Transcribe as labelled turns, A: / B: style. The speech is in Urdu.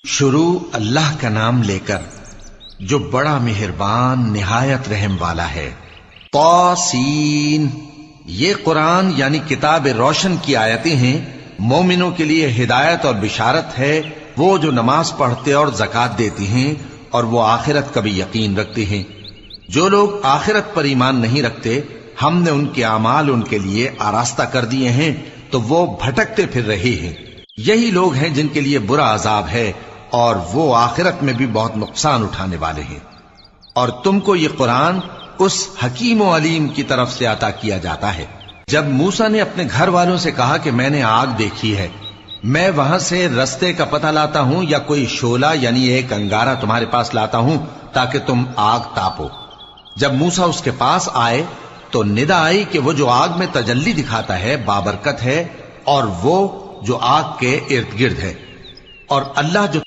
A: شروع اللہ کا نام لے کر جو بڑا مہربان نہایت رحم والا ہے۔ طاسین، یہ قرآن یعنی کتاب روشن کی آیتیں ہیں، مومنوں کے لیے ہدایت اور بشارت ہے، وہ جو نماز پڑھتے اور زکوٰۃ دیتی ہیں اور وہ آخرت کا بھی یقین رکھتے ہیں۔ جو لوگ آخرت پر ایمان نہیں رکھتے ہم نے ان کے اعمال ان کے لیے آراستہ کر دیے ہیں تو وہ بھٹکتے پھر رہے ہیں۔ یہی لوگ ہیں جن کے لیے برا عذاب ہے اور وہ آخرت میں بھی بہت نقصان اٹھانے والے ہیں۔ اور تم کو یہ قرآن اس حکیم و علیم کی طرف سے عطا کیا جاتا ہے۔ جب موسیٰ نے اپنے گھر والوں سے کہا کہ میں نے آگ دیکھی ہے، میں وہاں سے رستے کا پتہ لاتا ہوں یا کوئی شعلہ یعنی ایک انگارہ تمہارے پاس لاتا ہوں تاکہ تم آگ تاپو۔ جب موسیٰ اس کے پاس آئے تو ندا آئی کہ وہ جو آگ میں تجلی دکھاتا ہے بابرکت ہے اور وہ جو آگ کے ارد گرد ہے، اور اللہ جو